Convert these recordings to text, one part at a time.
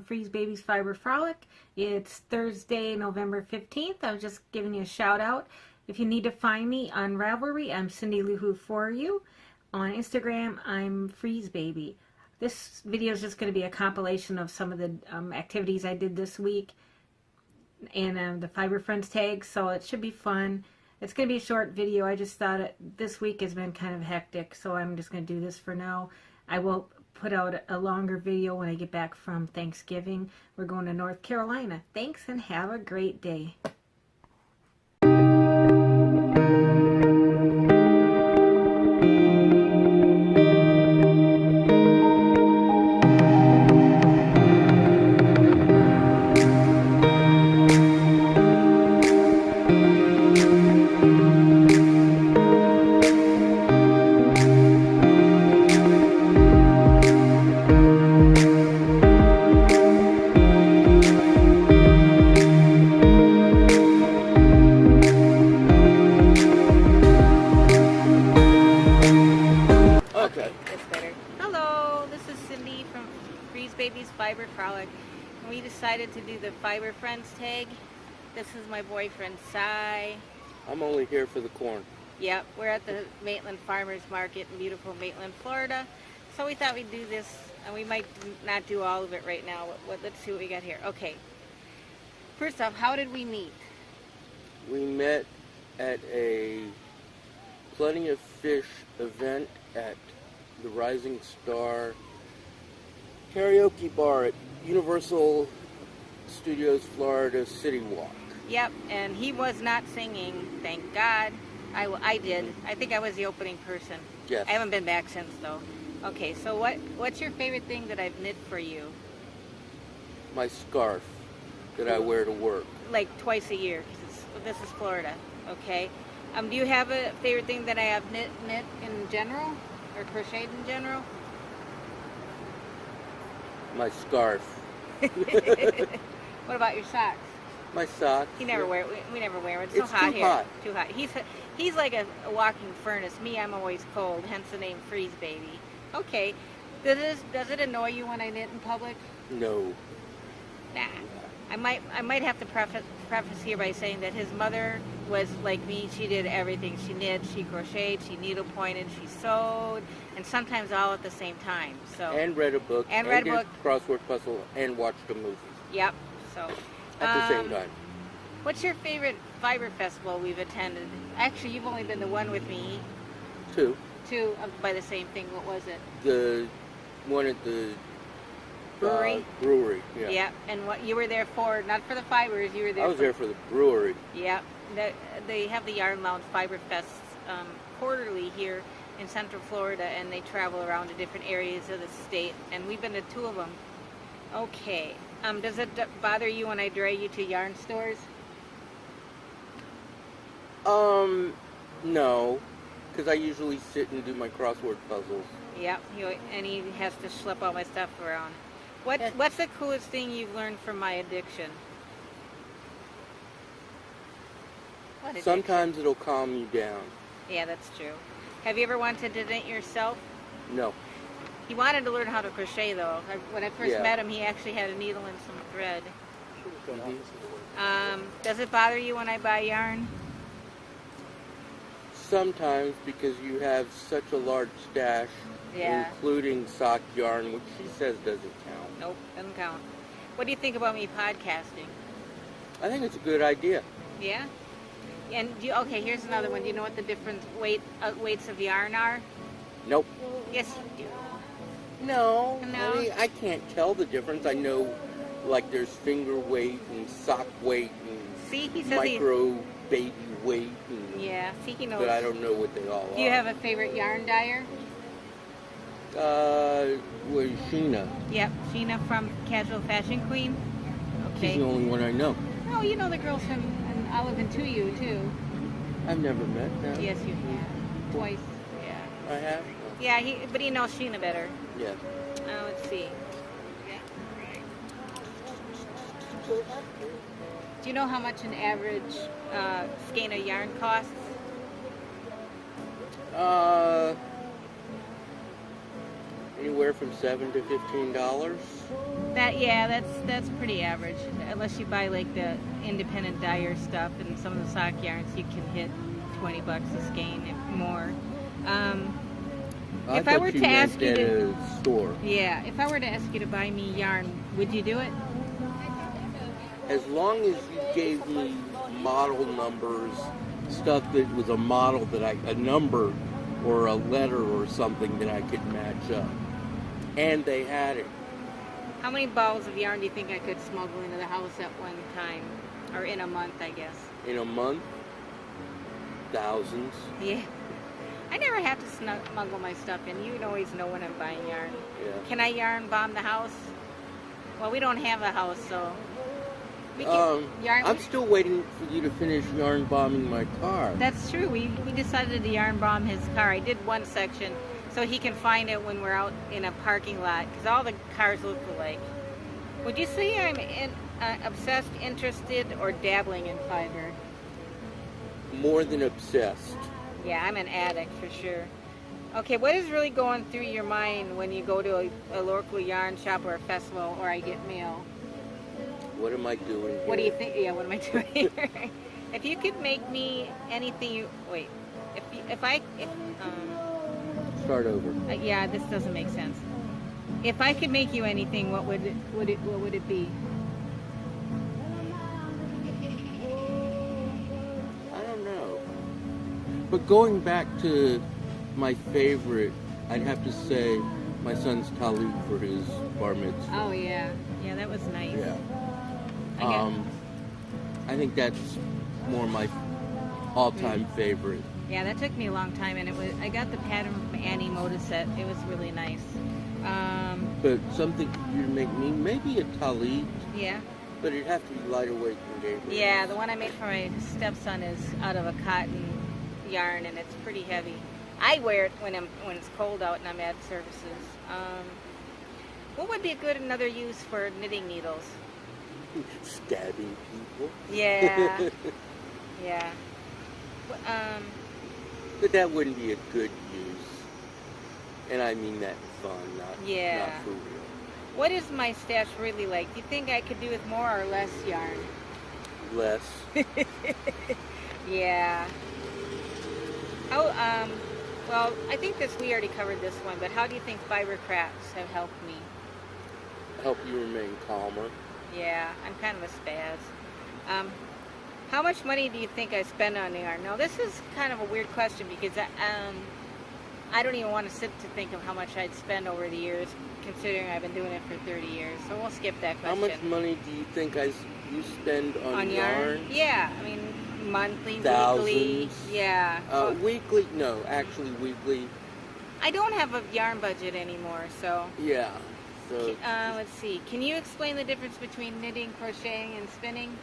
Freezebabee's Fiber Frolic. It's Thursday, November 15th. I was just giving you a shout out. If you need to find me on Ravelry, I'm Cindy Luhu for you. On Instagram, I'm Freezebabee. This video is just going to be a compilation of some of the activities I did this week and the Fiber Friends tag, so it should be fun. It's going to be a short video. I just thought this week has been kind of hectic, so I'm just going to do this for now. I will put out a longer video when I get back from Thanksgiving. We're going to North Carolina. Thanks and have a great day. Freezebabee's Fiber Frolic. And we decided to do the Fiber Friends tag. This is my boyfriend, Cy. I'm only here for the corn. Yep, we're at the Maitland Farmer's Market in beautiful Maitland, Florida. So we thought we'd do this, and we might not do all of it right now. Let's see what we got here. Okay. First off, how did we meet? We met at a Plenty of Fish event at the Rising Star karaoke bar at Universal Studios Florida City Walk. Yep, and he was not singing, thank God. I did. I think I was the opening person. Yes. I haven't been back since, though. Okay, so what's your favorite thing that I've knit for you? My scarf that I wear to work. Like twice a year, because this is Florida, okay? Do you have a favorite thing that I have knit in general, or crocheted in general? My scarf. What about your socks? My socks. He never wear. We never wear them. It's so too hot here. hot. Too hot. He's like a walking furnace. Me, I'm always cold. Hence the name Freezebabee. Okay. Does it annoy you when I knit in public? No. Nah. I might have to preface here by saying that his mother was like me. She did everything. She knit, she crocheted, she needle pointed, she sewed, and sometimes all at the same time. So. And read a book. And read a book. Crossword puzzle and watched a movie. Yep. So. At the same time. What's your favorite fiber festival we've attended? Actually, you've only been the one with me. Two. Two by the same thing. What was it? The one at the brewery. Brewery. Yeah. Yep. And what you were there for? Not for the fibers. You were there. I was there for the brewery. Yep. They have the Yarn Lounge Fiber Fests quarterly here in Central Florida, and they travel around to different areas of the state. And we've been to two of them. Okay. Does it bother you when I drag you to yarn stores? No, because I usually sit and do my crossword puzzles. Yep, and he has to schlep all my stuff around. What's the coolest thing you've learned from my addiction? What addiction? Sometimes it'll calm you down. Yeah, that's true. Have you ever wanted to knit yourself? No. He wanted to learn how to crochet, though. When I first met him, he actually had a needle and some thread. Does it bother you when I buy yarn? Sometimes, because you have such a large stash, including sock yarn, which she says doesn't count. Nope, doesn't count. What do you think about me podcasting? I think it's a good idea. Yeah? And okay, here's another one. Do you know what the different weights of yarn are? Nope. Yes, you do. No. No. I mean, I can't tell the difference. I know, like, there's finger weight and sock weight and micro baby weight. And, yeah, see, he knows. But I don't know what they all are. Do you have a favorite yarn dyer? Was Sheena. Yep, Sheena from Casual Fashion Queen. Okay. She's the only one I know. Oh, you know the girls from Olive and Tuyu, too. I've never met them. Yes, you have. Twice, yeah. I have? Yeah, but he knows Sheena better. Yes. Let's see. Do you know how much an average skein of yarn costs? Anywhere from $7 to $15. That's pretty average. Unless you buy like the independent dyer stuff and some of the sock yarns, you can hit $20 a skein if more. If I were to ask you to store. Yeah, if I were to ask you to buy me yarn, would you do it? As long as you gave me model numbers, stuff that was a model a number or a letter or something that I could match up. And they had it. How many balls of yarn do you think I could smuggle into the house at one time? Or in a month, I guess. In a month? Thousands. Yeah. I never have to smuggle my stuff in. You always know when I'm buying yarn. Yeah. Can I yarn bomb the house? Well, we don't have a house, so... We can yarn... I'm still waiting for you to finish yarn bombing my car. That's true. We decided to yarn bomb his car. I did one section so he can find it when we're out in a parking lot, because all the cars look alike. Would you say I'm obsessed, interested, or dabbling in fiber? More than obsessed. Yeah, I'm an addict for sure. Okay, what is really going through your mind when you go to a local yarn shop or a festival, or I get mail? What am I doing here? What do you think? Yeah, what am I doing here? If you could make me anything you... Wait. Start over. Yeah, this doesn't make sense. If I could make you anything, what would it be? I don't know. But going back to my favorite, I'd have to say my son's tallit for his bar mitzvah. Oh yeah, yeah, that was nice. Yeah. I think that's more my all-time favorite. Yeah, that took me a long time, and I got the pattern from Annie Modaset. It was really nice. But something for you to make me, maybe a tallit. Yeah. But it'd have to be lighter weight than Gabriel. Yeah, the one I made for my stepson is out of a cotton yarn, and it's pretty heavy. I wear it when it's cold out and I'm at services. What would be another use for knitting needles? Stabbing people. Yeah. Yeah. But that wouldn't be a good use. And I mean that fun, not for real. What is my stash really like? Do you think I could do with more or less yarn? Less. Yeah. Well, I think we already covered this one, but how do you think fiber crafts have helped me? Help you remain calmer. Yeah, I'm kind of a spaz. How much money do you think I spend on yarn? Now, this is kind of a weird question because I don't even want to sit to think of how much I'd spend over the years, considering I've been doing it for 30 years. So we'll skip that question. How much money do you think you spend on yarn? Yeah, I mean, monthly, Thousands. weekly. Yeah. Weekly? No, actually weekly. I don't have a yarn budget anymore, so... Yeah. So let's see. Can you explain the difference between knitting, crocheting, and spinning?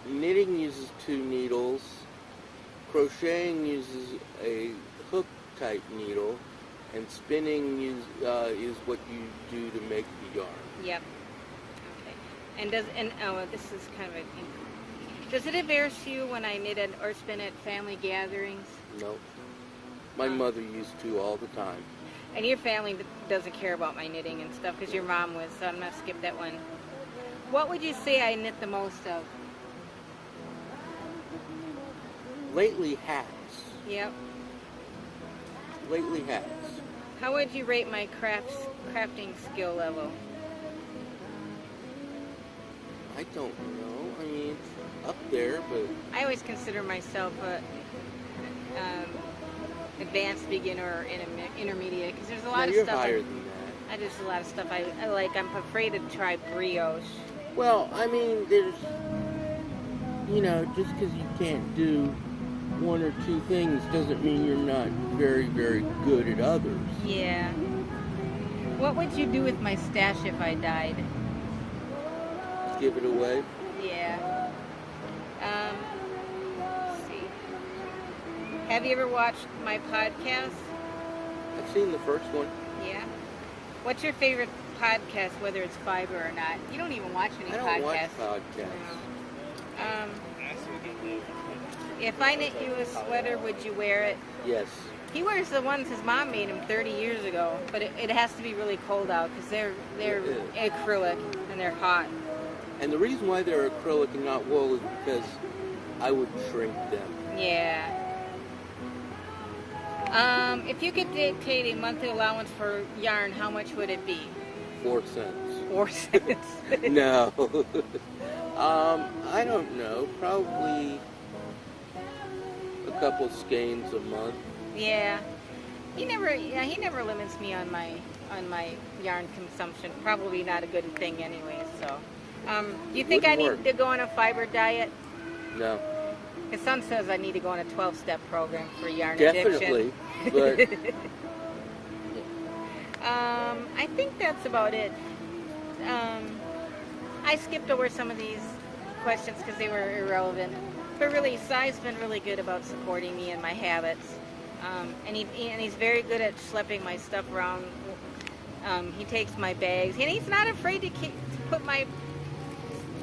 knitting uses 2 needles. Crocheting uses a hook type needle. And spinning is what you do to make the yarn. Yep. Okay. This is kind of a... Does it embarrass you when I knit or spin at family gatherings? No. My mother used to all the time. And your family doesn't care about my knitting and stuff because your mom was, so I'm going to skip that one. What would you say I knit the most of? Lately, hats. Yep. Lately, hats. How would you rate my crafting skill level? I don't know. I mean, it's up there, but... I always consider myself a advanced beginner or intermediate because there's a lot of you're stuff. Higher than that. There's a lot of stuff I like. I'm afraid to try brioche. Well, I mean, there's... You know, just because you can't do 1 or 2 things doesn't mean you're not very, very good at others. Yeah. What would you do with my stash if I died? Give it away? Yeah. Let's see. Have you ever watched my podcast? I've seen the first one. Yeah. What's your favorite podcast, whether it's fiber or not? You don't even watch any podcasts. I don't watch podcasts. No. If I knit you a sweater, would you wear it? Yes. He wears the ones his mom made him 30 years ago, but it has to be really cold out because they're acrylic and they're hot. And the reason why they're acrylic and not wool is because I would shrink them. Yeah. If you could dictate a monthly allowance for yarn, how much would it be? 4 cents. 4 cents. No. I don't know. Probably a couple skeins a month. Yeah. He never limits me on my yarn consumption. Probably not a good thing anyway. So, do you think I need to go on a fiber diet? No. His son says I need to go on a 12-step program for yarn Definitely, addiction. but I think that's about it. I skipped over some of these questions because they were irrelevant. But really, Sai's been really good about supporting me and my habits. And he's very good at schlepping my stuff around. He takes my bags, and he's not afraid to put my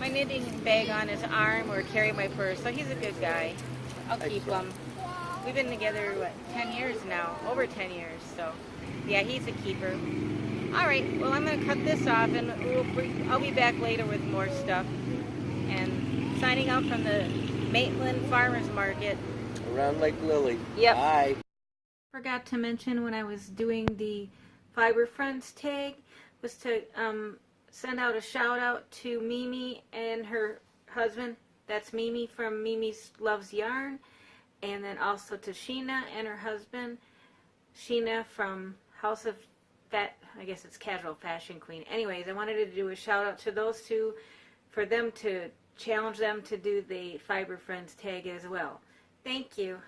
knitting bag on his arm or carry my purse. So he's a good guy. I'll keep him. We've been together, 10 years now? Over 10 years. So, yeah, he's a keeper. All right, well, I'm going to cut this off, and I'll be back later with more stuff. And signing out from the Maitland Farmers Market. Around Lake Lily. Yep. Bye. Forgot to mention when I was doing the Fiber Friends tag was to send out a shout out to Mimi and her husband. That's Mimi from Mimi's Loves Yarn. And then also to Sheena and her husband. Sheena from House of I guess it's Casual Fashion Queen. Anyways, I wanted to do a shout out to those two for them to challenge them to do the Fiber Friends tag as well. Thank you.